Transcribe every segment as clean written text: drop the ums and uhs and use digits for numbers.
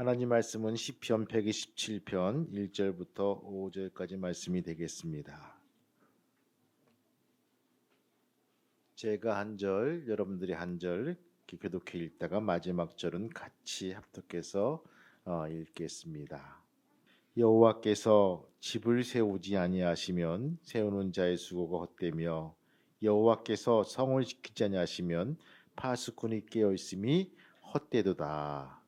하나님 말씀은 시편 127편 1절부터 5절까지 말씀이 되겠습니다. 제가 한 절, 여러분들이 한 절 교독해 읽다가 마지막 절은 같이 합독해서 읽겠습니다. 여호와께서 집을 세우지 아니하시면 세우는 자의 수고가 헛되며 여호와께서 성을 지키지 아니하시면 파수꾼이 깨어 있음이 헛되도다.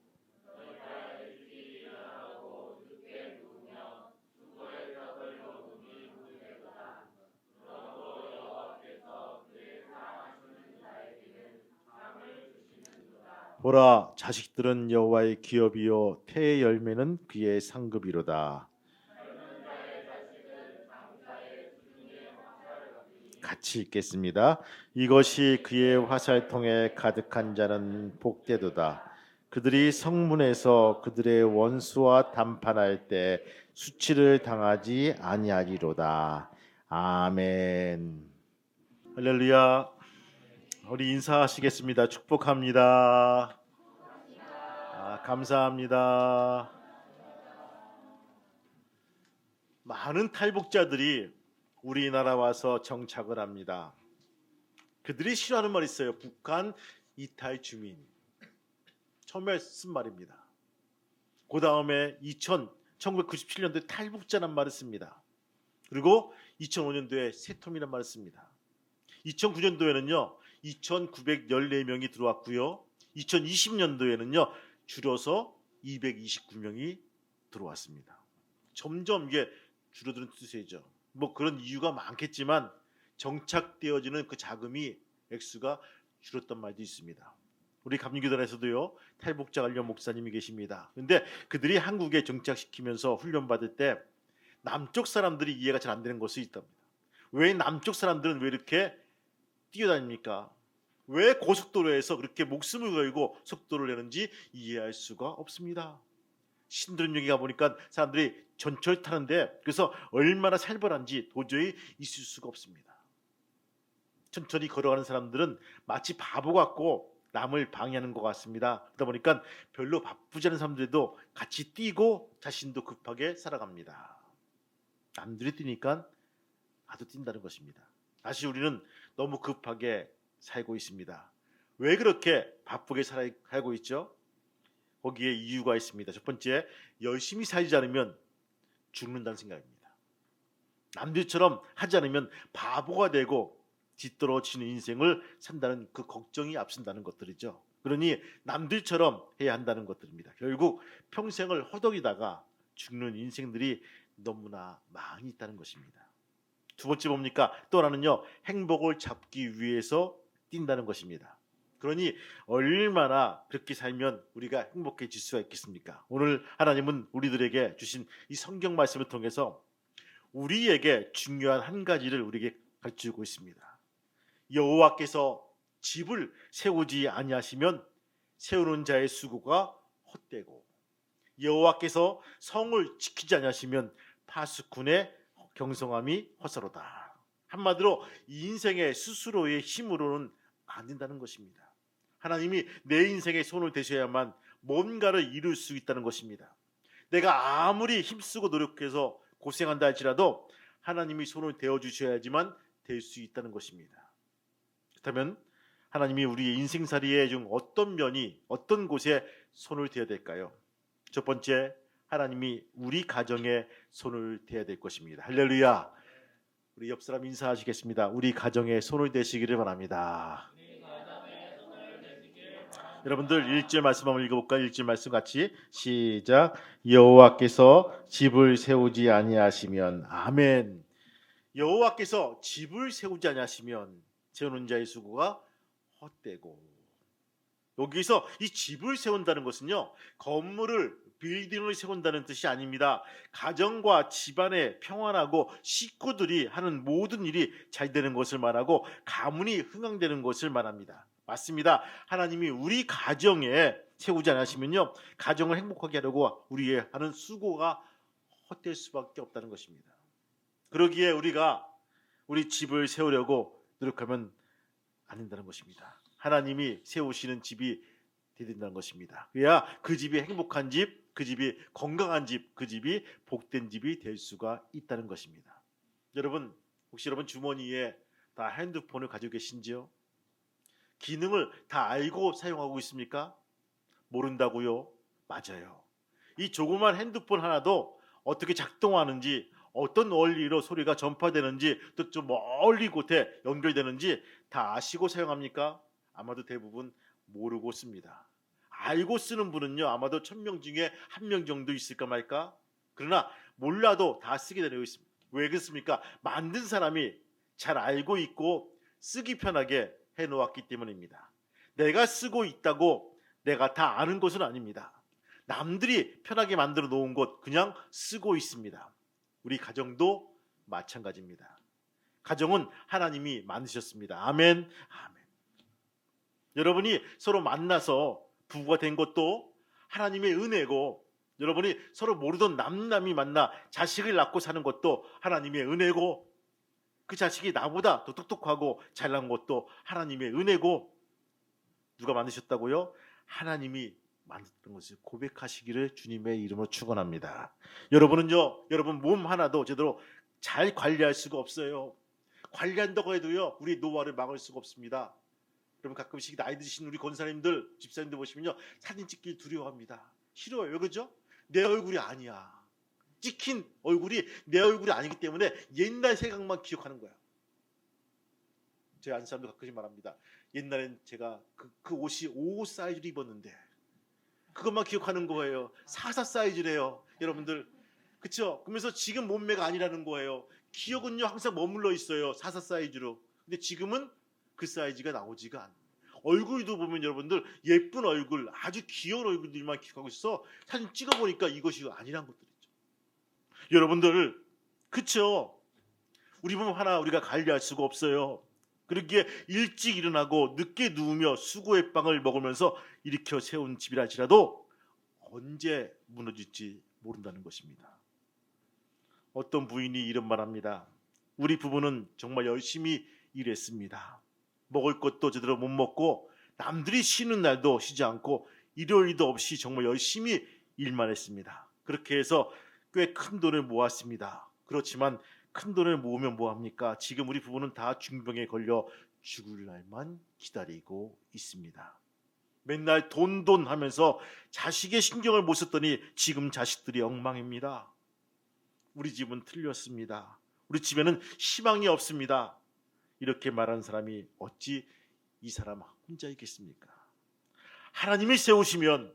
보라, 자식들은 여호와의 기업이요 태의 열매는 그의 상급이로다. 같이 읽겠습니다. 이것이 그의 화살통에 가득한 자는 복되도다. 그들이 성문에서 그들의 원수와 담판할 때 수치를 당하지 아니하리로다. 아멘. 할렐루야. 우리 인사하시겠습니다. 축복합니다. 감사합니다. 많은 탈북자들이 우리나라 와서 정착을 합니다. 그들이 싫어하는 말이 있어요. 북한 이탈 주민. 처음에 쓴 말입니다. 그 다음에 1997년도에 탈북자란 말을 씁니다. 그리고 2005년도에 세톰이란 말을 씁니다. 2009년도에는요 2,914명이 들어왔고요. 2020년도에는요 줄여서 229명이 들어왔습니다. 점점 이게 줄어드는 추세죠. 뭐 그런 이유가 많겠지만 정착되어지는 그 자금이 액수가 줄었던 말도 있습니다. 우리 감리교단에서도요 탈북자 관련 목사님이 계십니다. 근데 그들이 한국에 정착시키면서 훈련받을 때 남쪽 사람들이 이해가 잘 안 되는 것이 있답니다. 왜 남쪽 사람들은 왜 이렇게 뛰어다닙니까? 왜 고속도로에서 그렇게 목숨을 걸고 속도를 내는지 이해할 수가 없습니다. 신도림 여기 가보니까 사람들이 전철 타는데 그래서 얼마나 살벌한지 도저히 있을 수가 없습니다. 천천히 걸어가는 사람들은 마치 바보 같고 남을 방해하는 것 같습니다. 그러다 보니까 별로 바쁘지 않은 사람들도 같이 뛰고 자신도 급하게 살아갑니다. 남들이 뛰니까 나도 뛴다는 것입니다. 다시 우리는 너무 급하게 살고 있습니다. 왜 그렇게 바쁘게 살고 있죠? 거기에 이유가 있습니다. 첫 번째, 열심히 살지 않으면 죽는다는 생각입니다. 남들처럼 하지 않으면 바보가 되고 뒤떨어지는 인생을 산다는 그 걱정이 앞선다는 것들이죠. 그러니 남들처럼 해야 한다는 것들입니다. 결국 평생을 허덕이다가 죽는 인생들이 너무나 많이 있다는 것입니다. 두 번째 뭡니까? 또 하나는요, 행복을 잡기 위해서 뛴다는 것입니다. 그러니 얼마나 그렇게 살면 우리가 행복해질 수가 있겠습니까? 오늘 하나님은 우리들에게 주신 이 성경 말씀을 통해서 우리에게 중요한 한 가지를 우리에게 가르치고 있습니다. 여호와께서 집을 세우지 아니하시면 세우는 자의 수고가 헛되고 여호와께서 성을 지키지 아니하시면 파수꾼의 경성함이 헛사로다. 한마디로 인생의 스스로의 힘으로는 안 된다는 것입니다. 하나님이 내 인생에 손을 대셔야만 뭔가를 이룰 수 있다는 것입니다. 내가 아무리 힘쓰고 노력해서 고생한다 할지라도 하나님이 손을 대어주셔야지만 될 수 있다는 것입니다. 그렇다면 하나님이 우리의 인생살이의 중 어떤 면이 어떤 곳에 손을 대야 될까요? 첫 번째, 하나님이 우리 가정에 손을 대야 될 것입니다. 할렐루야. 우리 옆 사람 인사하시겠습니다. 우리 가정에 손을 대시기를 바랍니다. 여러분들 1절 말씀 한번 읽어볼까요? 1절 말씀 같이 시작. 여호와께서 집을 세우지 아니하시면 아멘. 여호와께서 집을 세우지 아니하시면 세우는 자의 수고가 헛되고. 여기서 이 집을 세운다는 것은요 건물을 빌딩을 세운다는 뜻이 아닙니다. 가정과 집안의 평안하고 식구들이 하는 모든 일이 잘 되는 것을 말하고 가문이 흥황되는 것을 말합니다. 맞습니다. 하나님이 우리 가정에 세우지 않으시면요 가정을 행복하게 하려고 우리의 하는 수고가 헛될 수밖에 없다는 것입니다. 그러기에 우리가 우리 집을 세우려고 노력하면 안 된다는 것입니다. 하나님이 세우시는 집이 되야 된다는 것입니다. 그래야 그 집이 행복한 집, 그 집이 건강한 집, 그 집이 복된 집이 될 수가 있다는 것입니다. 여러분, 혹시 여러분 주머니에 다 핸드폰을 가지고 계신지요? 기능을 다 알고 사용하고 있습니까? 모른다고요? 맞아요. 이 조그만 핸드폰 하나도 어떻게 작동하는지, 어떤 원리로 소리가 전파되는지, 또 좀 멀리 곳에 연결되는지 다 아시고 사용합니까? 아마도 대부분 모르고 씁니다. 알고 쓰는 분은요, 아마도 1000명 중에 1명 정도 있을까 말까? 그러나 몰라도 다 쓰게 되고 있습니다. 왜 그렇습니까? 만든 사람이 잘 알고 있고 쓰기 편하게 해놓았기 때문입니다. 내가 쓰고 있다고 내가 다 아는 것은 아닙니다. 남들이 편하게 만들어 놓은 것 그냥 쓰고 있습니다. 우리 가정도 마찬가지입니다. 가정은 하나님이 만드셨습니다. 아멘. 아멘. 여러분이 서로 만나서 부부가 된 것도 하나님의 은혜고, 여러분이 서로 모르던 남남이 만나 자식을 낳고 사는 것도 하나님의 은혜고, 그 자식이 나보다 더 똑똑하고 잘난 것도 하나님의 은혜고, 누가 만드셨다고요? 하나님이 만든 것을 고백하시기를 주님의 이름으로 축원합니다. 여러분은요, 여러분 몸 하나도 제대로 잘 관리할 수가 없어요. 관리한다고 해도요, 우리 노화를 막을 수가 없습니다. 여러분 가끔씩 나이 드신 우리 권사님들, 집사님들 보시면요, 사진 찍기 두려워합니다. 싫어요. 왜 그러죠? 내 얼굴이 아니야. 찍힌 얼굴이 내 얼굴이 아니기 때문에 옛날 생각만 기억하는 거야. 제 아는 사람도 가끔씩 말합니다. 옛날엔 제가 그 옷이 55 사이즈를 입었는데 그것만 기억하는 거예요. 44 사이즈래요. 여러분들, 그렇죠? 그러면서 지금 몸매가 아니라는 거예요. 기억은요 항상 머물러 있어요. 44 사이즈로. 근데 지금은 그 사이즈가 나오지가 않아요. 얼굴도 보면 여러분들 예쁜 얼굴, 아주 귀여운 얼굴들만 기억하고 있어. 사진 찍어보니까 이것이 아니란 것들이죠. 여러분들, 그렇죠? 우리 몸 하나 우리가 관리할 수가 없어요. 그러기에 일찍 일어나고 늦게 누우며 수고의 빵을 먹으면서 일으켜 세운 집이랄지라도 언제 무너질지 모른다는 것입니다. 어떤 부인이 이런 말합니다. 우리 부부는 정말 열심히 일했습니다. 먹을 것도 제대로 못 먹고 남들이 쉬는 날도 쉬지 않고 일요일도 없이 정말 열심히 일만 했습니다. 그렇게 해서 꽤 큰 돈을 모았습니다. 그렇지만 큰 돈을 모으면 뭐합니까? 지금 우리 부부는 다 중병에 걸려 죽을 날만 기다리고 있습니다. 맨날 돈 하면서 자식의 신경을 못 썼더니 지금 자식들이 엉망입니다. 우리 집은 틀렸습니다. 우리 집에는 희망이 없습니다. 이렇게 말하는 사람이 어찌 이 사람 혼자 있겠습니까? 하나님이 세우시면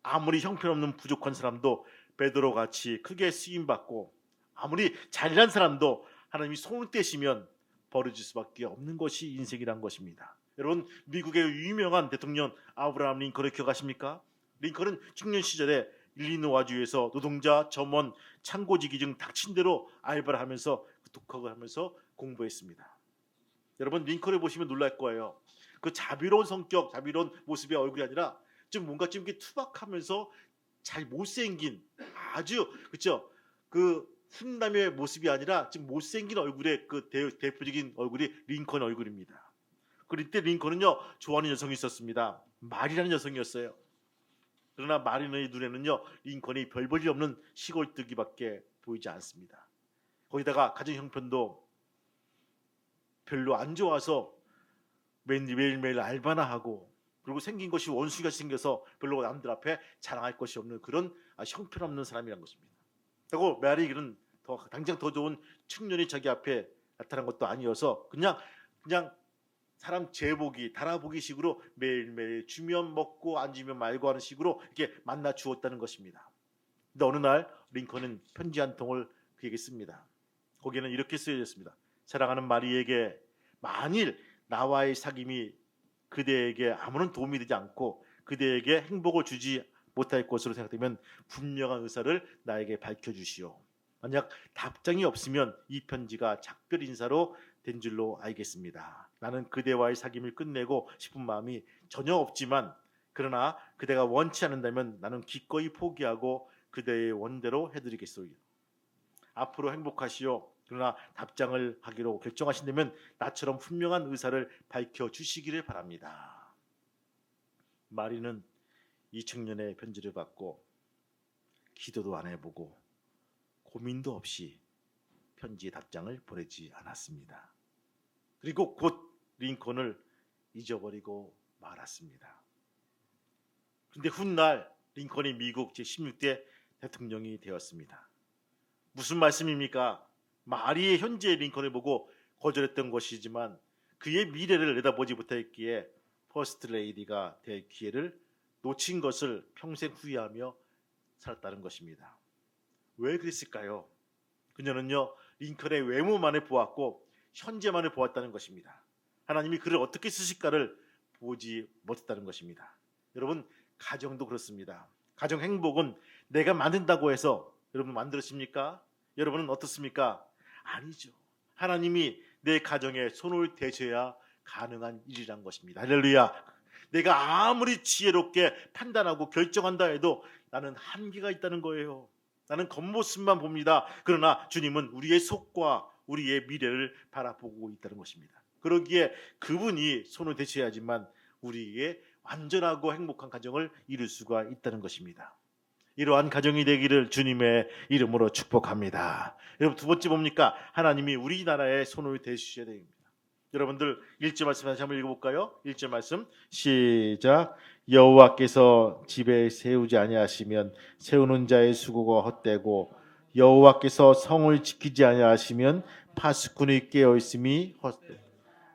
아무리 형편없는 부족한 사람도 베드로같이 크게 쓰임받고, 아무리 잘난 사람도 하나님이 손을 떼시면 버려질 수밖에 없는 것이 인생이란 것입니다. 여러분, 미국의 유명한 대통령 아브라함 링컨을 기억하십니까? 링컨은 청년 시절에 일리노와주에서 노동자, 점원, 창고지기 등 닥친 대로 알바를 하면서 독학을 하면서 공부했습니다. 여러분, 링컨을 보시면 놀랄 거예요. 그 자비로운 성격, 자비로운 모습의 얼굴이 아니라 좀 뭔가 좀 이렇게 투박하면서 잘 못생긴, 아주, 그렇죠? 그 훈남의 모습이 아니라 지금 못생긴 얼굴의 그 대표적인 얼굴이 링컨 얼굴입니다. 그때 링컨은요 좋아하는 여성이 있었습니다. 마리라는 여성이었어요. 그러나 마리의 눈에는요 링컨이 별 볼일 없는 시골뜨기밖에 보이지 않습니다. 거기다가 가정 형편도 별로 안 좋아서 매일매일 알바나 하고, 그리고 생긴 것이 원숭이같이 생겨서 별로 남들 앞에 자랑할 것이 없는 그런 형편없는 사람이란 것입니다. 그리고 마리는 당장 더 좋은 청년이 자기 앞에 나타난 것도 아니어서 그냥 사람 재보기, 달아보기 식으로 매일매일 주면 먹고 앉으면 말고 하는 식으로 이렇게 만나 주었다는 것입니다. 근데 어느 날 링컨은 편지 한 통을 그에게 씁니다. 거기에는 이렇게 쓰여져 있습니다. 사랑하는 마리에게, 만일 나와의 사귐이 그대에게 아무런 도움이 되지 않고 그대에게 행복을 주지 못할 것으로 생각되면 분명한 의사를 나에게 밝혀주시오. 만약 답장이 없으면 이 편지가 작별 인사로 된 줄로 알겠습니다. 나는 그대와의 사귐을 끝내고 싶은 마음이 전혀 없지만, 그러나 그대가 원치 않는다면 나는 기꺼이 포기하고 그대의 원대로 해드리겠소요. 앞으로 행복하시오. 그러나 답장을 하기로 결정하신다면 나처럼 분명한 의사를 밝혀주시기를 바랍니다. 마리는 이 청년의 편지를 받고 기도도 안 해보고 고민도 없이 편지의 답장을 보내지 않았습니다. 그리고 곧 링컨을 잊어버리고 말았습니다. 그런데 훗날 링컨이 미국 제16대 대통령이 되었습니다. 무슨 말씀입니까? 마리의 현재의 링컨을 보고 거절했던 것이지만 그의 미래를 내다보지 못했기에 퍼스트 레이디가 될 기회를 놓친 것을 평생 후회하며 살았다는 것입니다. 왜 그랬을까요? 그녀는요, 링컨의 외모만을 보았고 현재만을 보았다는 것입니다. 하나님이 그를 어떻게 쓰실까를 보지 못했다는 것입니다. 여러분, 가정도 그렇습니다. 가정 행복은 내가 만든다고 해서 여러분 만들었습니까? 여러분은 어떻습니까? 아니죠. 하나님이 내 가정에 손을 대셔야 가능한 일이란 것입니다. 할렐루야. 내가 아무리 지혜롭게 판단하고 결정한다 해도 나는 한계가 있다는 거예요. 나는 겉모습만 봅니다. 그러나 주님은 우리의 속과 우리의 미래를 바라보고 있다는 것입니다. 그러기에 그분이 손을 대셔야지만 우리의 완전하고 행복한 가정을 이룰 수가 있다는 것입니다. 이러한 가정이 되기를 주님의 이름으로 축복합니다. 여러분, 두 번째 뭡니까? 하나님이 우리나라에 손을 대주셔야 됩니다. 여러분들 1절 말씀 다시 한번 읽어볼까요? 1절 말씀 시작. 여호와께서 집에 세우지 아니하시면 세우는 자의 수고가 헛되고 여호와께서 성을 지키지 아니하시면 파수꾼이 깨어있음이 헛되고.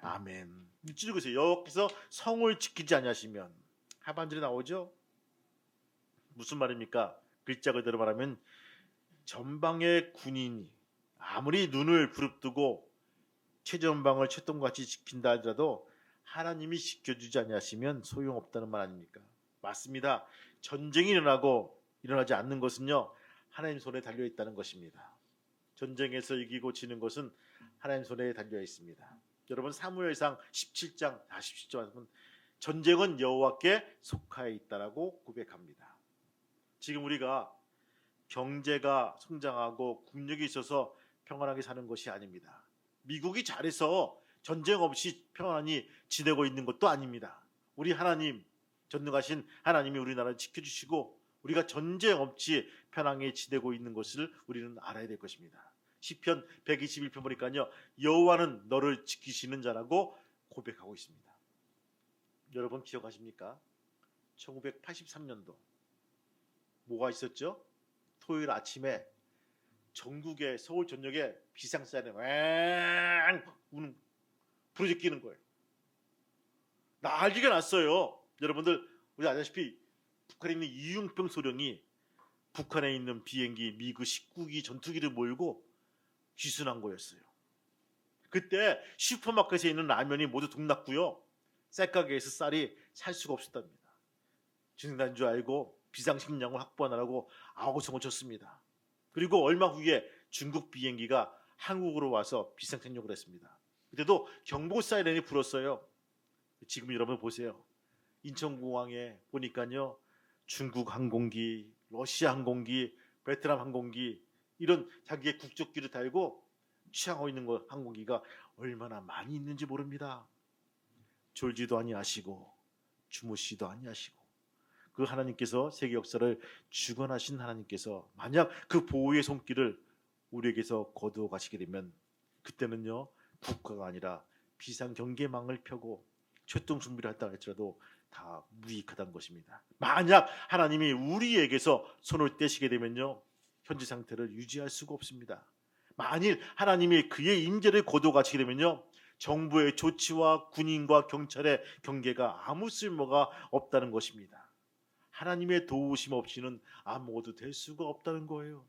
아멘. 읽으세요. 여호와께서 성을 지키지 아니하시면. 하반절에 나오죠? 무슨 말입니까? 글자 그대로 말하면 전방의 군인이 아무리 눈을 부릅뜨고 최전방을 철동같이 지킨다 하더라도 하나님이 지켜주지 아니하시면 소용없다는 말 아닙니까? 맞습니다. 전쟁이 일어나지 않는 것은요, 하나님 손에 달려 있다는 것입니다. 전쟁에서 이기고 지는 것은 하나님 손에 달려 있습니다. 여러분, 사무엘상 17장 47절 전쟁은 여호와께 속하여 있다라고 고백합니다. 지금 우리가 경제가 성장하고 국력이 있어서 평안하게 사는 것이 아닙니다. 미국이 잘해서 전쟁 없이 평안히 지내고 있는 것도 아닙니다. 우리 하나님, 전능하신 하나님이 우리나라를 지켜주시고 우리가 전쟁 없이 편안히 지내고 있는 것을 우리는 알아야 될 것입니다. 시편 121편 보니까요, 여호와는 너를 지키시는 자라고 고백하고 있습니다. 여러분 기억하십니까? 1983년도 뭐가 있었죠? 토요일 아침에 전국의 서울 전역에 비상 사이렌 왱 우는 부르짖 끼는 거예요. 난리가 났어요. 여러분들 우리 아시다시피 북한에 있는 이융병 소령이 북한에 있는 비행기 미그 19기 전투기를 몰고 귀순한 거였어요. 그때 슈퍼마켓에 있는 라면이 모두 동났고요. 쌀가게에서 쌀이 살 수가 없었답니다. 진행된 줄 알고 비상식량을 확보하느라고 아우성을 쳤습니다. 그리고 얼마 후에 중국 비행기가 한국으로 와서 비상착륙을 했습니다. 그때도 경보 사이렌이 불었어요. 지금 여러분 보세요. 인천공항에 보니까요, 중국 항공기, 러시아 항공기, 베트남 항공기 이런 자기의 국적기를 달고 취항하고 있는 항공기가 얼마나 많이 있는지 모릅니다. 졸지도 아니하시고 주무시도 아니하시고 그 하나님께서 세계 역사를 주관하신 하나님께서 만약 그 보호의 손길을 우리에게서 거두어 가시게 되면 그때는요, 국가가 아니라 비상경계망을 펴고 출동 준비를 했다 할지라도 다 무익하다는 것입니다. 만약 하나님이 우리에게서 손을 떼시게 되면요, 현재 상태를 유지할 수가 없습니다. 만일 하나님이 그의 임재를 거두어 가시게 되면요, 정부의 조치와 군인과 경찰의 경계가 아무 쓸모가 없다는 것입니다. 하나님의 도우심 없이는 아무것도 될 수가 없다는 거예요.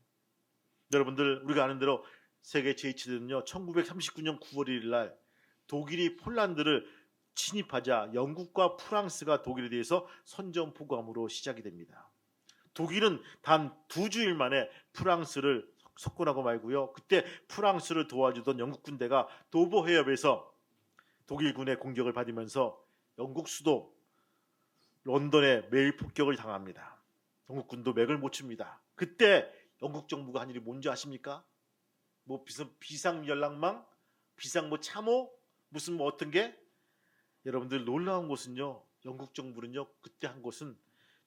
여러분들 우리가 아는 대로 세계 제2차전은요 1939년 9월 1일 날 독일이 폴란드를 침입하자 영국과 프랑스가 독일에 대해서 선전포고함으로 시작이 됩니다. 독일은 단 2주일 만에 프랑스를 석권하고 말고요. 그때 프랑스를 도와주던 영국 군대가 도보 해협에서 독일군의 공격을 받으면서 영국 수도 런던에 매일 폭격을 당합니다. 영국군도 맥을 못 춥니다. 그때 영국 정부가 한 일이 뭔지 아십니까? 뭐 비상 연락망, 비상 참호, 무슨 어떤 게? 여러분들 놀라운 것은요, 영국 정부는요 그때 한 것은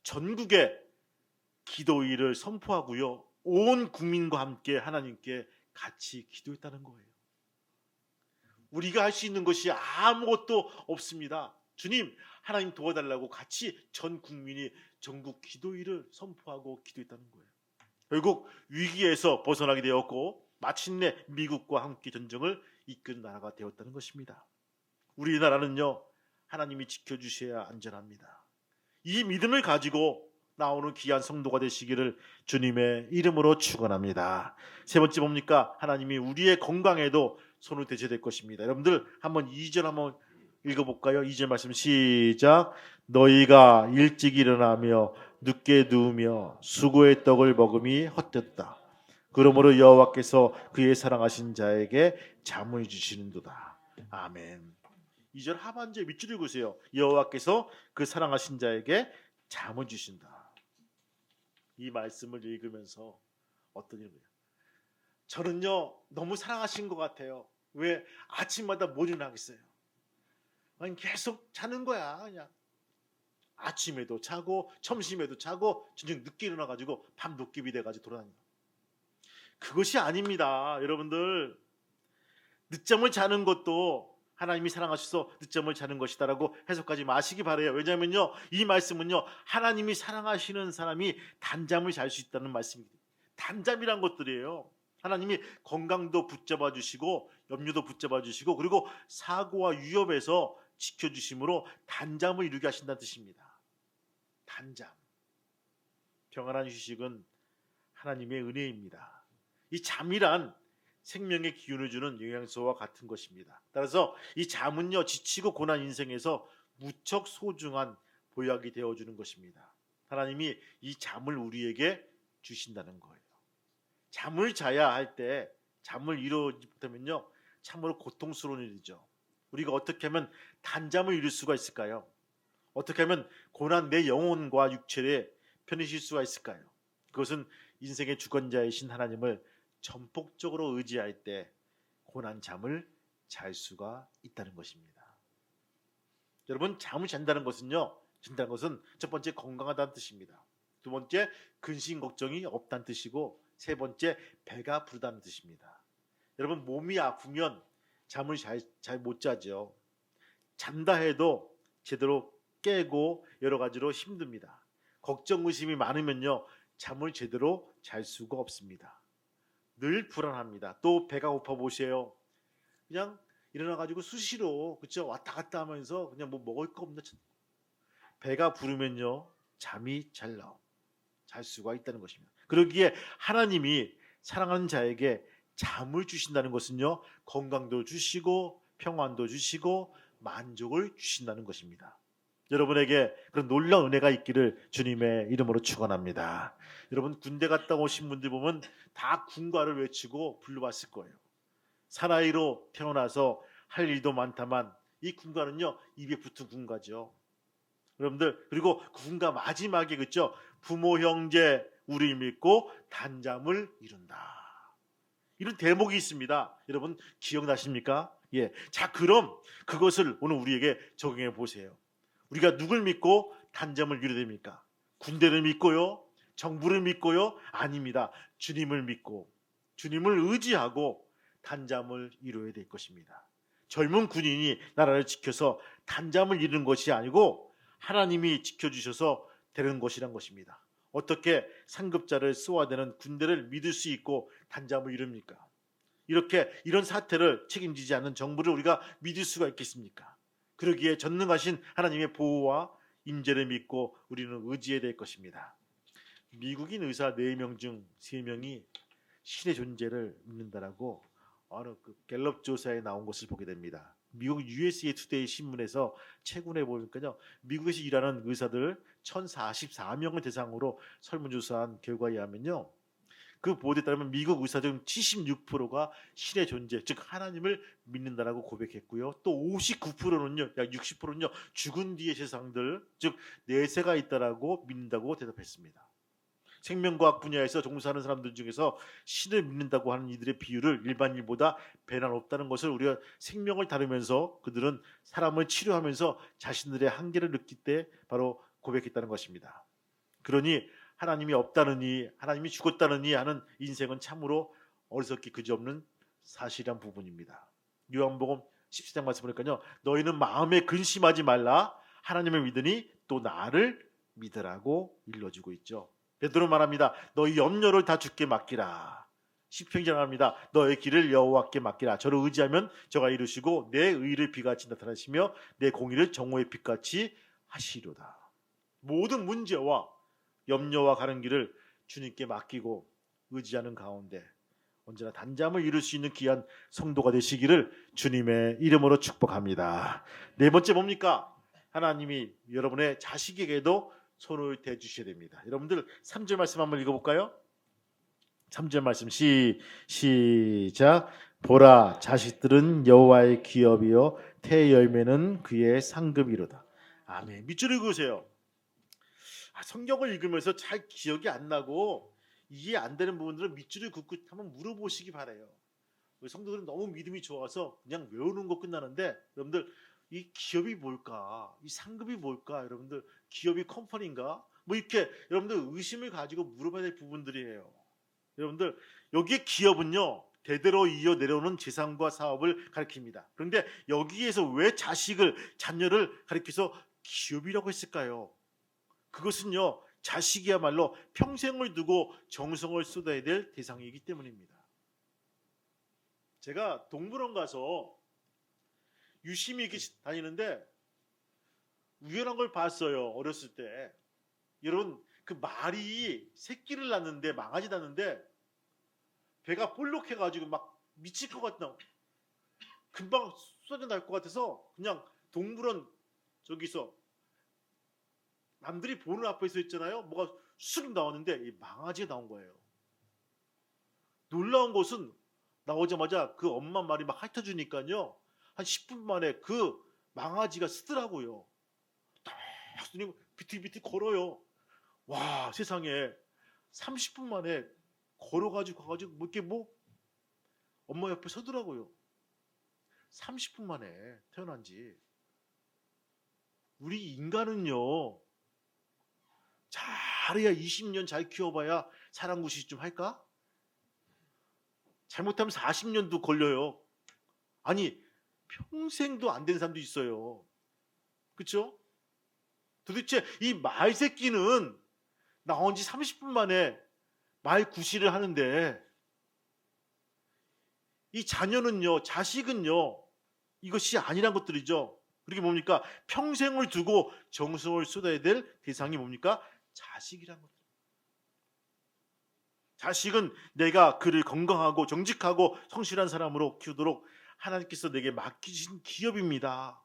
전국에 기도일을 선포하고요. 온 국민과 함께 하나님께 같이 기도했다는 거예요. 우리가 할 수 있는 것이 아무것도 없습니다. 주님, 하나님 도와달라고 같이 전 국민이 전국 기도일을 선포하고 기도했다는 거예요. 결국 위기에서 벗어나게 되었고 마침내 미국과 함께 전쟁을 이끄는 나라가 되었다는 것입니다. 우리나라는요, 하나님이 지켜주셔야 안전합니다. 이 믿음을 가지고 나오는 귀한 성도가 되시기를 주님의 이름으로 축원합니다. 세 번째 뭡니까? 하나님이 우리의 건강에도 손을 대셔야 될 것입니다. 여러분들 한번 2절 한번 읽어볼까요? 2절 말씀 시작. 너희가 일찍 일어나며 늦게 누우며 수고의 떡을 먹음이 헛되었다. 그러므로 여호와께서 그의 사랑하신 자에게 잠을 주시는도다. 아멘. 2절 하반절 밑줄 읽으세요. 여호와께서 그 사랑하신 자에게 잠을 주신다. 이 말씀을 읽으면서 어떤 일이에요? 저는요 너무 사랑하신 것 같아요. 왜 아침마다 못 일어나겠어요? 아니 계속 자는 거야. 그냥 아침에도 자고 점심에도 자고 저녁 늦게 일어나가지고 밤 도깨비 돼가지고 돌아다녀요. 그것이 아닙니다. 여러분들 늦잠을 자는 것도 하나님이 사랑하셔서 늦잠을 자는 것이다라고 해석하지 마시기 바라요. 왜냐하면요 이 말씀은요 하나님이 사랑하시는 사람이 단잠을 잘 수 있다는 말씀입니다. 단잠이란 것들이에요. 하나님이 건강도 붙잡아 주시고 염려도 붙잡아 주시고 그리고 사고와 위협에서 지켜주심으로 단잠을 이루게 하신다는 뜻입니다. 단잠, 평안한 휴식은 하나님의 은혜입니다. 이 잠이란 생명의 기운을 주는 영양소와 같은 것입니다. 따라서 이 잠은요 지치고 고난 인생에서 무척 소중한 보약이 되어주는 것입니다. 하나님이 이 잠을 우리에게 주신다는 거예요. 잠을 자야 할 때 잠을 이루지 못하면요 참으로 고통스러운 일이죠. 우리가 어떻게 하면 단잠을 이룰 수가 있을까요? 어떻게 하면 고난 내 영혼과 육체에 편히 쉴 수가 있을까요? 그것은 인생의 주권자이신 하나님을 전폭적으로 의지할 때 고난 잠을 잘 수가 있다는 것입니다. 여러분 잠을 잔다는 것은요 첫 번째 건강하다는 뜻입니다. 두 번째 근심 걱정이 없다는 뜻이고 세 번째 배가 부르다는 뜻입니다. 여러분 몸이 아프면 잠을 잘 못 자죠. 잔다 해도 제대로 깨고 여러 가지로 힘듭니다. 걱정 의심이 많으면요 잠을 제대로 잘 수가 없습니다. 늘 불안합니다. 또 배가 고파 보세요. 그냥 일어나가지고 수시로 그쵸 왔다 갔다 하면서 그냥 뭐 먹을 거 없나 배가 부르면요 잠이 잘 수가 있다는 것입니다. 그러기에 하나님이 사랑하는 자에게 잠을 주신다는 것은요 건강도 주시고 평안도 주시고 만족을 주신다는 것입니다. 여러분에게 그런 놀라운 은혜가 있기를 주님의 이름으로 축원합니다. 여러분 군대 갔다 오신 분들 보면 다 군가를 외치고 불러봤을 거예요. 사나이로 태어나서 할 일도 많다만 이 군가는요 입에 붙은 군가죠. 여러분들 그리고 군가 마지막에 그죠 부모 형제 우리 믿고 단잠을 이룬다. 이런 대목이 있습니다. 여러분 기억나십니까? 예. 자 그럼 그것을 오늘 우리에게 적용해 보세요. 우리가 누굴 믿고 단잠을 이루어야 됩니까? 군대를 믿고요? 정부를 믿고요? 아닙니다. 주님을 믿고 주님을 의지하고 단잠을 이루어야 될 것입니다. 젊은 군인이 나라를 지켜서 단잠을 이루는 것이 아니고 하나님이 지켜주셔서 되는 것이란 것입니다. 어떻게 상급자를 쏘아대는 군대를 믿을 수 있고 단잠을 이룹니까? 이런 사태를 책임지지 않는 정부를 우리가 믿을 수가 있겠습니까? 그러기에 전능하신 하나님의 보호와 임재를 믿고 우리는 의지해야 될 것입니다. 미국인 의사 4명 중 3명이 신의 존재를 믿는다라고 어느 갤럽 조사에 나온 것을 보게 됩니다. 미국 USA 투데이 신문에서 최근에 보니까요. 미국에서 일하는 의사들 1,044명을 대상으로 설문조사한 결과에 의하면요. 그 보도에 따르면 미국 의사 중 76%가 신의 존재, 즉 하나님을 믿는다라고 고백했고요. 또 59%는요, 약 60%는요, 죽은 뒤의 세상들, 즉 내세가 있다라고 믿는다고 대답했습니다. 생명과학 분야에서 종사하는 사람들 중에서 신을 믿는다고 하는 이들의 비율을 일반인보다 배나 높다는 것을 우리가 생명을 다루면서 그들은 사람을 치료하면서 자신들의 한계를 느낄 때 바로 고백했다는 것입니다. 그러니 하나님이 없다느니, 하나님이 죽었다느니 하는 인생은 참으로 어리석기 그지없는 사실이란 부분입니다. 요한복음 14장 말씀 보니까요, 너희는 마음에 근심하지 말라, 하나님을 믿으니 또 나를 믿으라고 일러주고 있죠. 베드로 말합니다. 너희 염려를 다 주께 맡기라. 시편이 전합니다. 너의 길을 여호와께 맡기라. 저를 의지하면 저가 이루시고 내 의를 비같이 나타나시며 내 공의를 정오의 빛같이 하시리로다. 모든 문제와 염려와 가는 길을 주님께 맡기고 의지하는 가운데 언제나 단잠을 이룰 수 있는 귀한 성도가 되시기를 주님의 이름으로 축복합니다. 네 번째 뭡니까? 하나님이 여러분의 자식에게도 손을 대주셔야 됩니다. 여러분들 3절 말씀 한번 읽어볼까요? 3절 말씀 시작. 보라, 자식들은 여호와의 기업이요 태 열매는 그의 상급이로다. 아멘. 밑줄 읽으세요. 성경을 읽으면서 잘 기억이 안 나고 이해 안 되는 부분들은 밑줄을 긋고 한번 물어보시기 바래요. 우리 성도들은 너무 믿음이 좋아서 그냥 외우는 거 끝나는데, 여러분들 이 기업이 뭘까? 이 상급이 뭘까? 여러분들 기업이 컴퍼니인가? 뭐 이렇게 여러분들 의심을 가지고 물어봐야 될 부분들이에요. 여러분들 여기에 기업은요, 대대로 이어 내려오는 재산과 사업을 가리킵니다. 그런데 여기에서 왜 자녀를 가리켜서 기업이라고 했을까요? 그것은요, 자식이야말로 평생을 두고 정성을 쏟아야 될 대상이기 때문입니다. 제가 동물원 가서 유심히 이렇게 다니는데 우연한 걸 봤어요. 어렸을 때. 여러분, 그 말이 새끼를 낳는데, 망아지 낳는데 배가 볼록해가지고 막 미칠 것 같다. 금방 쏟아 날 것 같아서 그냥 동물원 저기서 남들이 보는 앞에 서 있잖아요. 뭐가 쑥 나왔는데 이 망아지가 나온 거예요. 놀라운 것은 나오자마자 그 엄마 말이 막 핥아주니까요, 한 10분 만에 그 망아지가 쓰더라고요. 딱 손이 비틀비틀 걸어요. 와, 세상에 30분 만에 걸어가지고 가가지고 뭐 이렇게 뭐 엄마 옆에 서더라고요. 30분 만에 태어난 지. 우리 인간은요, 잘해야 20년 잘 키워봐야 사랑구시 좀 할까? 잘못하면 40년도 걸려요. 아니, 평생도 안 된 사람도 있어요. 그렇죠? 도대체 이 말새끼는 나온 지 30분 만에 말 구실을 하는데, 이 자녀는요, 자식은요, 이것이 아니란 것들이죠. 그게 뭡니까? 평생을 두고 정성을 쏟아야 될 대상이 뭡니까? 자식이란 것. 자식은 내가 그를 건강하고 정직하고 성실한 사람으로 키우도록 하나님께서 내게 맡기신 기업입니다.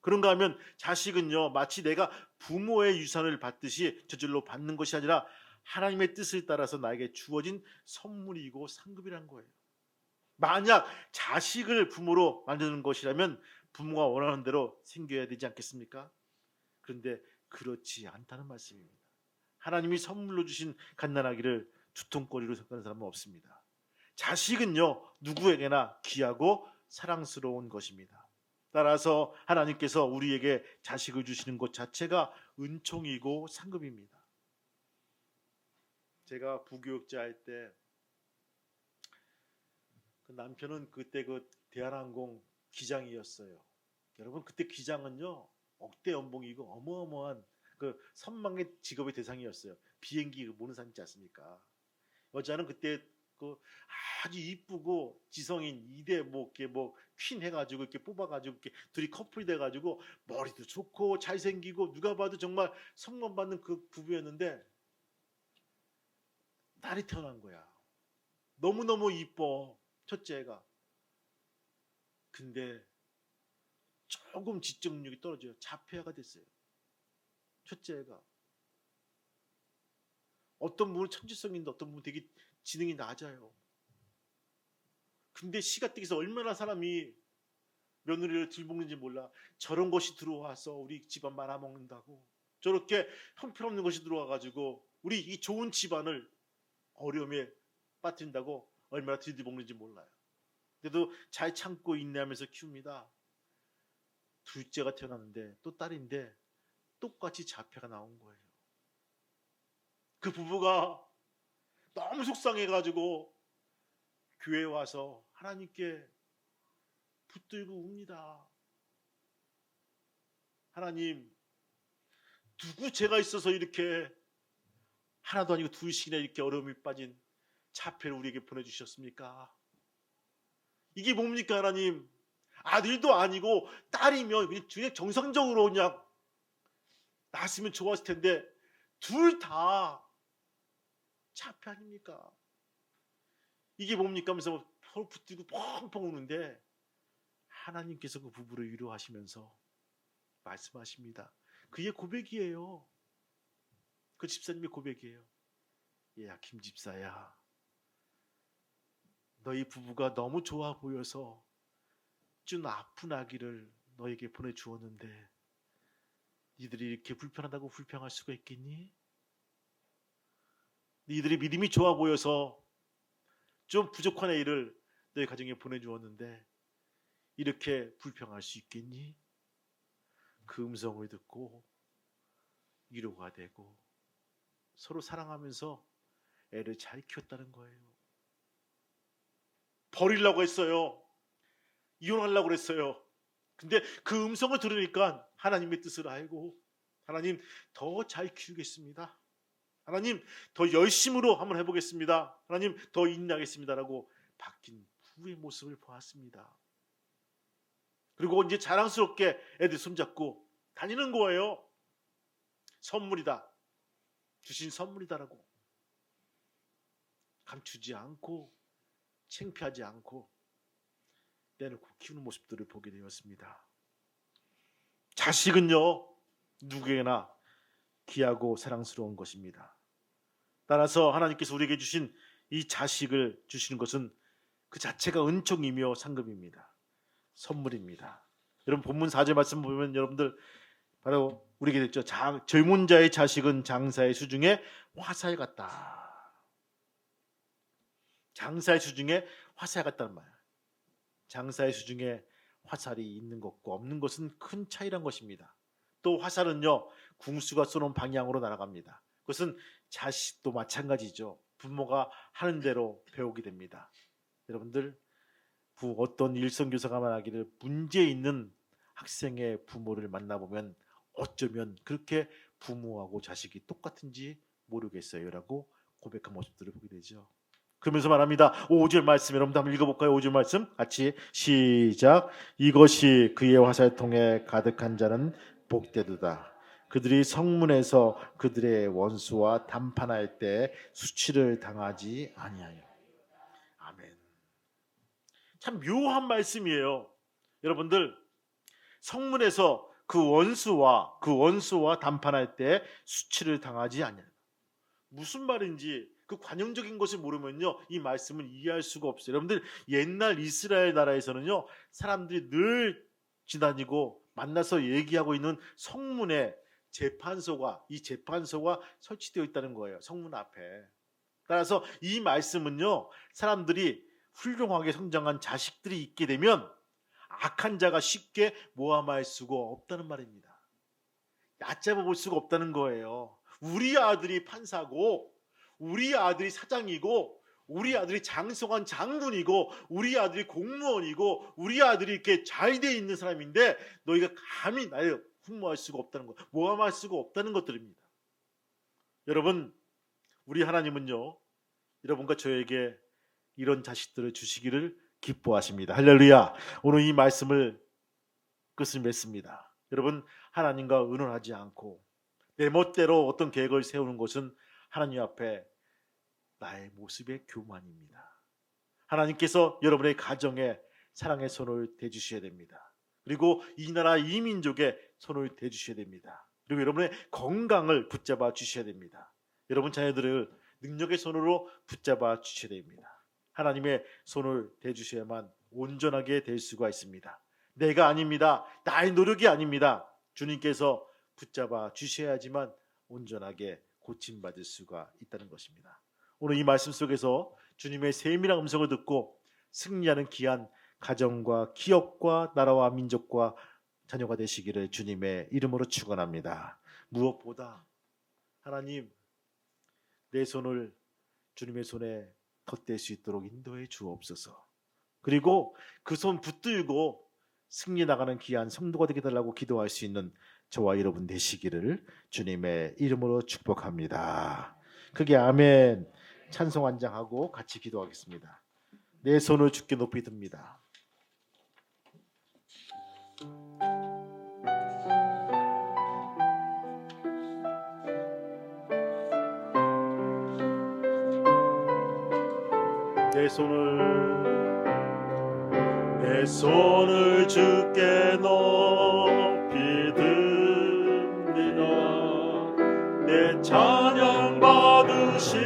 그런가 하면 자식은요, 마치 내가 부모의 유산을 받듯이 저절로 받는 것이 아니라 하나님의 뜻을 따라서 나에게 주어진 선물이고 상급이란 거예요. 만약 자식을 부모로 만드는 것이라면 부모가 원하는 대로 생겨야 되지 않겠습니까? 그런데 그렇지 않다는 말씀입니다. 하나님이 선물로 주신 갓난아기를 두통거리로 생각하는 사람은 없습니다. 자식은요, 누구에게나 귀하고 사랑스러운 것입니다. 따라서 하나님께서 우리에게 자식을 주시는 것 자체가 은총이고 상급입니다. 제가 부교육자 할 때 그 남편은 그때 그 대한항공 기장이었어요. 여러분, 그때 기장은요, 억대 연봉이고 어마어마한 그 선망의 직업의 대상이었어요. 비행기 모는 사람 있지 않습니까? 여자는 그때 그 아주 이쁘고 지성인 2대 뭐 이렇게 뭐 퀸 해가지고 이렇게 뽑아가지고 이렇게 둘이 커플이 돼가지고 머리도 좋고 잘생기고 누가 봐도 정말 선망받는 그 부부였는데 딸이 태어난 거야. 너무너무 이뻐, 첫째가. 근데 조금 지적 능력이 떨어져요. 자폐아가 됐어요. 첫째가. 어떤 분은 천재성인데 어떤 분은 되게 지능이 낮아요. 근데 시가댁에서 얼마나 사람이 며느리를 들볶는지 몰라. 저런 것이 들어와서 우리 집안 말아먹는다고. 저렇게 형편없는 것이 들어와가지고 우리 이 좋은 집안을 어려움에 빠뜨린다고 얼마나 들볶는지 몰라요. 그래도 잘 참고 인내하면서 키웁니다. 둘째가 태어났는데 또 딸인데 똑같이 자폐가 나온 거예요. 그 부부가 너무 속상해가지고 교회에 와서 하나님께 붙들고 웁니다. 하나님, 누구 죄가 있어서 이렇게 하나도 아니고 둘씩이나 이렇게 어려움이 빠진 차표를 우리에게 보내주셨습니까? 이게 뭡니까 하나님? 아들도 아니고 딸이면 그냥 정상적으로 그냥 낳았으면 좋았을 텐데 둘 다 차표 아닙니까? 이게 뭡니까 하면서 서로 붙들고 펑펑 우는데 하나님께서 그 부부를 위로하시면서 말씀하십니다. 그의 고백이에요. 그 집사님의 고백이에요. 야, 김 집사야, 너희 부부가 너무 좋아 보여서 준 아픈 아기를 너에게 보내주었는데 니들이 이렇게 불편하다고 불평할 수가 있겠니? 니들이 믿음이 좋아 보여서 좀 부족한 아이를 너희 가정에 보내주었는데 이렇게 불평할 수 있겠니? 그 음성을 듣고 위로가 되고 서로 사랑하면서 애를 잘 키웠다는 거예요. 버리려고 했어요. 이혼하려고 그랬어요. 근데 그 음성을 들으니까 하나님의 뜻을 알고 하나님 더 잘 키우겠습니다. 하나님 더 열심으로 한번 해보겠습니다. 하나님 더 인내하겠습니다라고 바뀐 부부의 모습을 보았습니다. 그리고 이제 자랑스럽게 애들 손잡고 다니는 거예요. 선물이다. 주신 선물이다라고 감추지 않고 창피하지 않고 내놓고 키우는 모습들을 보게 되었습니다. 자식은요 누구에게나 귀하고 사랑스러운 것입니다. 따라서 하나님께서 우리에게 주신 이 자식을 주시는 것은 그 자체가 은총이며 상급입니다. 선물입니다. 여러분 본문 4절 말씀 보면 여러분들 바로 우리에게 됐죠. 젊은 자의 자식은 장사의 수중에 화살 같다. 장사의 수중에 화살 같다는 말. 장사의 수중에 화살이 있는 것과 없는 것은 큰 차이란 것입니다. 또 화살은요 궁수가 쏘는 방향으로 날아갑니다. 그것은 자식도 마찬가지죠. 부모가 하는 대로 배우게 됩니다. 여러분들 어떤 일선교사가 말하기를 문제 있는 학생의 부모를 만나보면 어쩌면 그렇게 부모하고 자식이 똑같은지 모르겠어요 라고 고백한 모습들을 보게 되죠. 그러면서 말합니다. 5절 말씀 여러분 한번 읽어볼까요? 5절 말씀 같이 시작. 이것이 그의 화살통에 가득한 자는 복되도다. 그들이 성문에서 그들의 원수와 담판할 때 수치를 당하지 아니하여. 아멘. 참 묘한 말씀이에요. 여러분들 성문에서 그 원수와 담판할 때 수치를 당하지 아니하여. 무슨 말인지 그 관용적인 것을 모르면요 이 말씀을 이해할 수가 없어요. 여러분들 옛날 이스라엘 나라에서는요 사람들이 늘 지나다니고 만나서 얘기하고 있는 성문에 재판소가 설치되어 있다는 거예요. 성문 앞에. 따라서 이 말씀은요 사람들이 훌륭하게 성장한 자식들이 있게 되면 악한 자가 쉽게 모함할 수가 없다는 말입니다. 얕잡아 볼 수가 없다는 거예요. 우리 아들이 판사고 우리 아들이 사장이고 우리 아들이 장성한 장군이고 우리 아들이 공무원이고 우리 아들이 이렇게 잘 돼 있는 사람인데 너희가 감히 나를 흠모할 수가 없다는 것, 모함할 수가 없다는 것들입니다. 여러분 우리 하나님은요 여러분과 저에게 이런 자식들을 주시기를 기뻐하십니다. 할렐루야. 오늘 이 말씀을 끝을 맺습니다. 여러분 하나님과 의논하지 않고 내 멋대로 어떤 계획을 세우는 것은 하나님 앞에 나의 모습의 교만입니다. 하나님께서 여러분의 가정에 사랑의 손을 대주셔야 됩니다. 그리고 이 나라 이 민족에 손을 대주셔야 됩니다. 그리고 여러분의 건강을 붙잡아 주셔야 됩니다. 여러분 자녀들을 능력의 손으로 붙잡아 주셔야 됩니다. 하나님의 손을 대주셔야만 온전하게 될 수가 있습니다. 내가 아닙니다. 나의 노력이 아닙니다. 주님께서 붙잡아 주셔야지만 온전하게 고침받을 수가 있다는 것입니다. 오늘 이 말씀 속에서 주님의 세밀한 음성을 듣고 승리하는 귀한 가정과 기업과 나라와 민족과 자녀가 되시기를 주님의 이름으로 축원합니다. 무엇보다 하나님 내 손을 주님의 손에 덧댈 수 있도록 인도해 주옵소서. 그리고 그 손 붙들고 승리 나가는 귀한 성도가 되게 달라고 기도할 수 있는 저와 여러분 되시기를 주님의 이름으로 축복합니다. 크게 아멘 찬송 한장하고 같이 기도하겠습니다. 내 손을 주께 높이 듭니다. 내 손을 주께 높이 듭니다. 내 찬양 받으실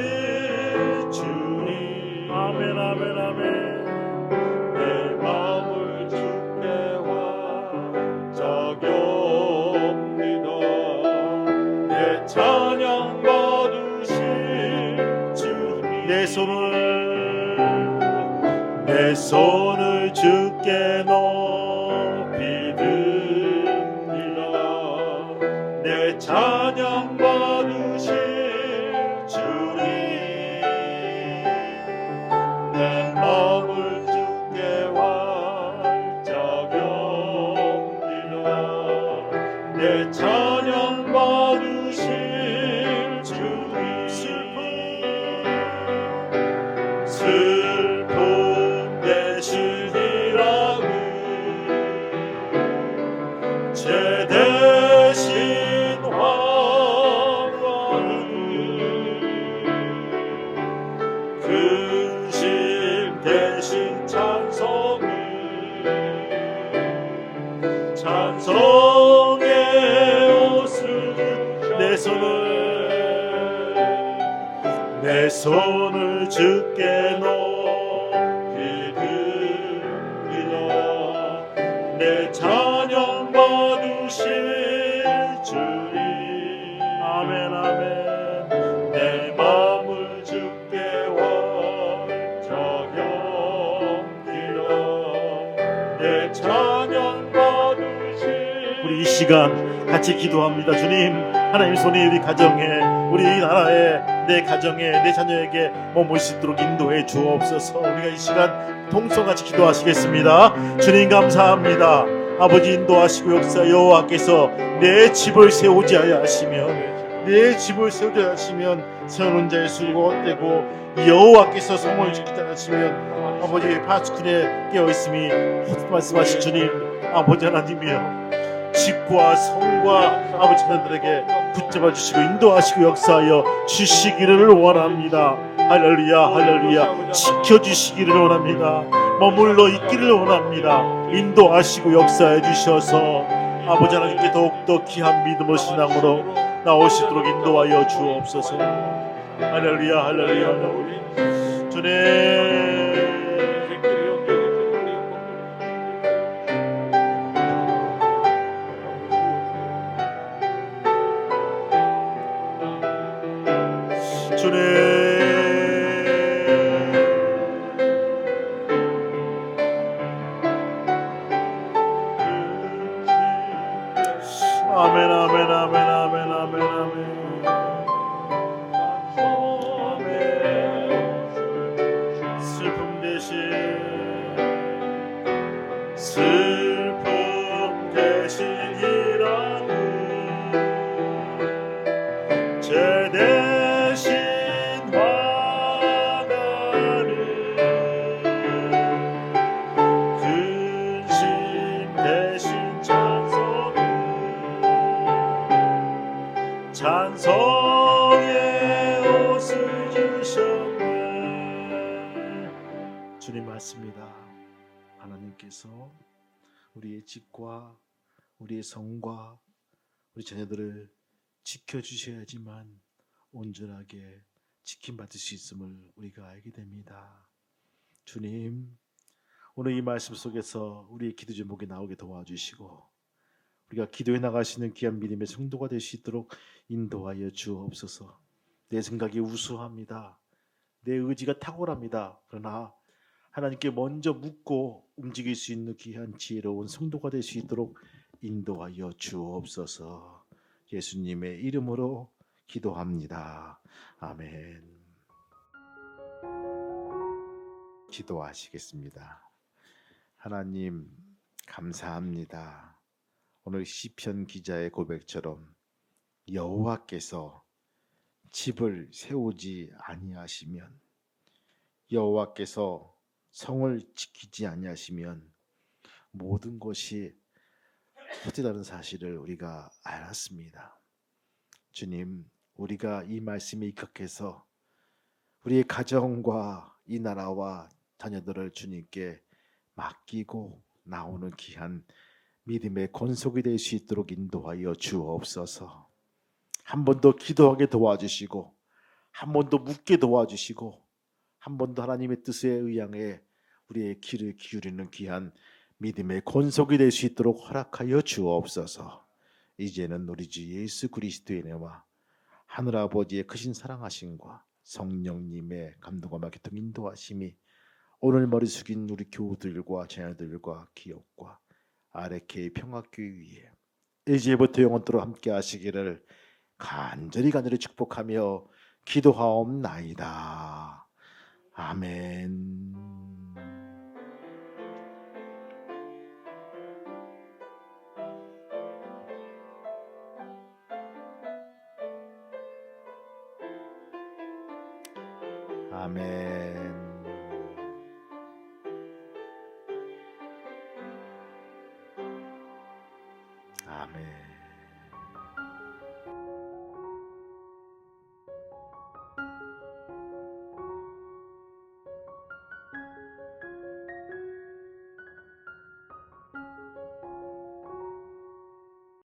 주님. 아멘 아멘 아멘. 내 마음을 주께 완전히 옵니다. 내 찬양 받으실 주님. 내 손을 주께 높이 듭니다. 내 찬양 받으실 주님. 내 마음을 주께 활짝 엽니다. 내 찬양 받으실 주님. 슬픔 대신이라고 죄 대신 화가는 근심 대신 찬송의 옷을 내 손을 주께 높이 듭니다. 내 찬양 받으실 주님. 아멘 아멘. 내 마음을 주께 활짝 엽니다. 내 찬양 받으실. 우리 이 시간 같이 기도합니다. 주님, 하나님 손이 우리 가정에, 우리 나라에, 내 가정에, 내 자녀에게 머물 수 있도록 인도해 주옵소서. 우리가 이 시간 동성같이 기도하시겠습니다. 주님 감사합니다. 아버지 인도하시고 역사 여호와께서 내 집을 세우지 하여 하시면, 내 집을 세우지 하여 하시면 세우는 자의 수가 헛되고 여호와께서 성을 지키자 하시면 아버지 파수꾼에 깨어있음이 말씀하신 주님, 아버지 하나님이여, 집과 성과 아버지 자녀들에게 붙잡아 주시고 인도하시고 역사하여 주시기를 원합니다. 할렐루야 할렐루야. 지켜주시기를 원합니다. 머물러 있기를 원합니다. 인도하시고 역사해 주셔서 아버지 하나님께 더욱더 귀한 믿음의 신앙으로 나오시도록 인도하여 주옵소서. 할렐루야 할렐루야. 주님, 아멘 아멘 아멘 아멘 아멘 아멘. 슬픔 대신이라는 죄 대신 화가는 근심 대신 찬송의 옷을 주셨네. 주님 맞습니다. 하나님께서 우리의 집과 우리의 성과 우리 자녀들을 지켜주셔야지만 온전하게 지킴받을 수 있음을 우리가 알게 됩니다. 주님, 오늘 이 말씀 속에서 우리의 기도 제목이 나오게 도와주시고 우리가 기도해 나가시는 귀한 믿음의 성도가 될 수 있도록 인도하여 주옵소서. 내 생각이 우수합니다. 내 의지가 탁월합니다. 그러나 하나님께 먼저 묻고 움직일 수 있는 귀한 지혜로운 성도가 될 수 있도록 인도하여 주옵소서. 예수님의 이름으로 기도합니다. 아멘. 기도하시겠습니다. 하나님 감사합니다. 오늘 시편 기자의 고백처럼 여호와께서 집을 세우지 아니하시면, 여호와께서 성을 지키지 아니하시면 모든 것이 헛되다는 사실을 우리가 알았습니다. 주님, 우리가 이 말씀에 입각해서 우리의 가정과 이 나라와 자녀들을 주님께 맡기고 나오는 귀한 믿음의 권속이 될 수 있도록 인도하여 주옵소서. 한 번 더 기도하게 도와주시고, 한 번 더 묻게 도와주시고, 한 번 더 하나님의 뜻에 의향해 우리의 귀를 기울이는 귀한 믿음의 권속이 될 수 있도록 허락하여 주옵소서. 이제는 우리 주 예수 그리스도의 은혜와 하늘아버지의 크신 사랑하심과 성령님의 감동과 교통 인도하심이 오늘 머리 숙인 우리 교우들과 자녀들과 기업과 RK 평화교회 위에 이제부터 영원토록 함께 하시기를 간절히 축복하며 기도하옵나이다. 아멘. 아멘.